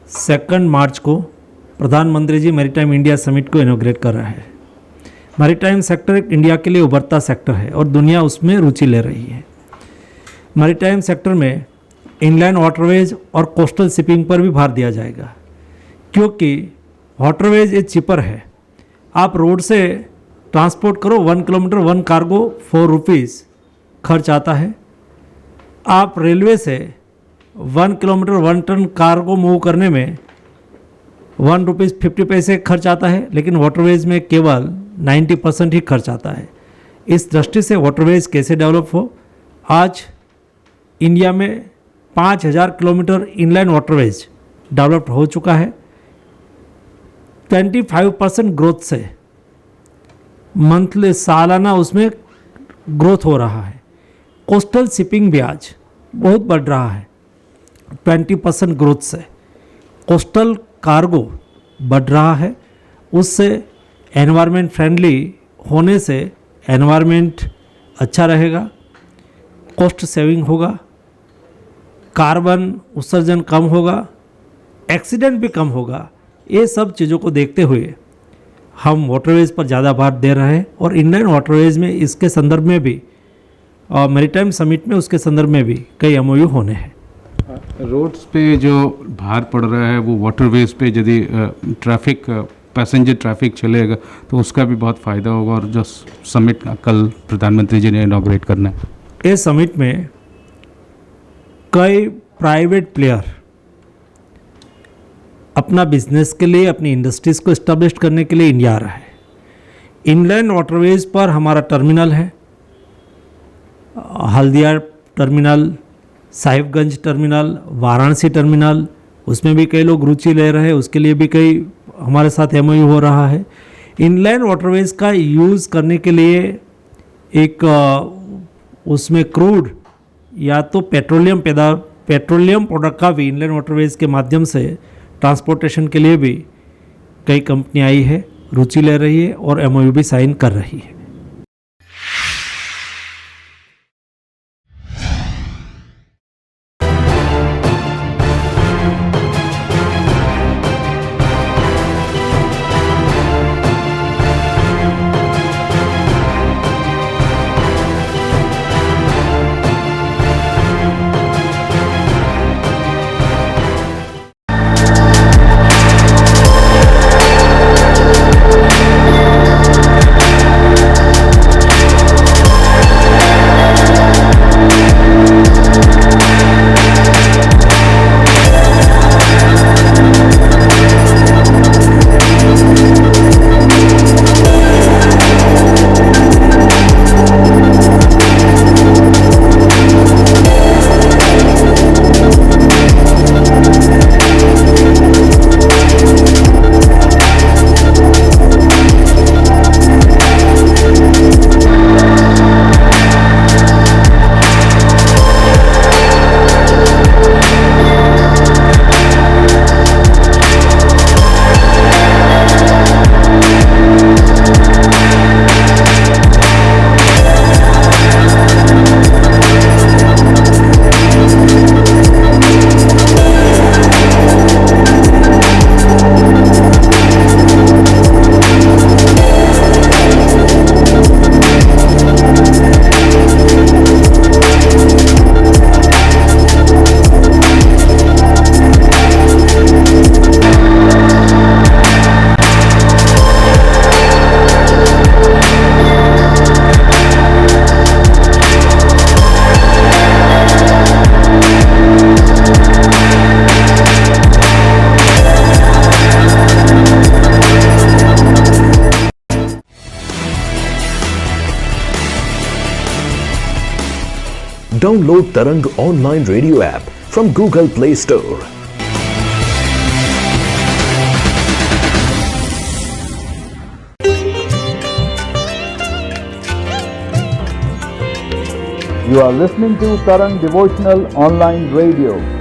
2 मार्च को प्रधानमंत्री जी maritime India summit को इनॉग्रेट कर रहे हैं। मैरीटाइम सेक्टर एक इंडिया के लिए उभरता सेक्टर है और दुनिया उसमें रुचि ले रही है। मैरीटाइम सेक्टर में इनलैंड वाटरवेज और कोस्टल शिपिंग पर भी भार दिया जाएगा, क्योंकि वाटरवेज ये चीपर है। आप रोड से ट्रांसपोर्ट करो 1 किलोमीटर 1 कार्गो 4 रुपीज़ खर्च आता है। आप रेलवे से 1 किलोमीटर 1 टन कार्गो मूव करने में 1 रुपीज़ 50 पैसे खर्च आता है, लेकिन वाटरवेज में केवल 90% ही खर्च आता है। इस दृष्टि से वाटरवेज कैसे डेवलप हो, आज इंडिया में 5000 किलोमीटर इनलैंड वाटरवेज डेवलप हो चुका है। 25% ग्रोथ से मंथली सालाना उसमें ग्रोथ हो रहा है। कोस्टल शिपिंग भी आज बहुत बढ़ रहा है। 20% ग्रोथ से कोस्टल कार्गो बढ़ रहा है। उससे एनवायरनमेंट फ्रेंडली होने से एनवायरनमेंट अच्छा रहेगा, कॉस्ट सेविंग होगा, कार्बन उत्सर्जन कम होगा, एक्सीडेंट भी कम होगा। ये सब चीज़ों को देखते हुए हम वाटरवेज पर ज़्यादा भार दे रहे हैं और इंडियन वाटरवेज में इसके संदर्भ में भी और मैरीटाइम समिट में उसके संदर्भ में भी कई MOU होने हैं। रोड्स पे जो भार पड़ रहा है वो वाटरवेज पे यदि ट्रैफिक पैसेंजर ट्रैफिक चलेगा तो उसका भी बहुत फ़ायदा होगा। और जो समिट कल प्रधानमंत्री जी ने इनॉग्रेट करना है, इस समिट में कई प्राइवेट प्लेयर अपना बिजनेस के लिए, अपनी इंडस्ट्रीज़ को इस्टेब्लिश करने के लिए इंडिया आ रहा है। इनलैंड वाटरवेज पर हमारा टर्मिनल है, Haldia terminal, Sahibganj terminal, Varanasi terminal, उसमें भी कई लोग रुचि ले रहे हैं। उसके लिए भी कई हमारे साथ MOU हो रहा है। इनलैंड वाटरवेज का यूज़ करने के लिए एक उसमें क्रूड या तो पेट्रोलियम प्रोडक्ट का भी इनलैंड वाटरवेज के माध्यम से ट्रांसपोर्टेशन के लिए भी कई कंपनियां आई है, रुचि ले रही है और MOU भी साइन कर रही है। Download Tarang online radio app from Google Play Store. You are listening to Tarang Devotional Online Radio.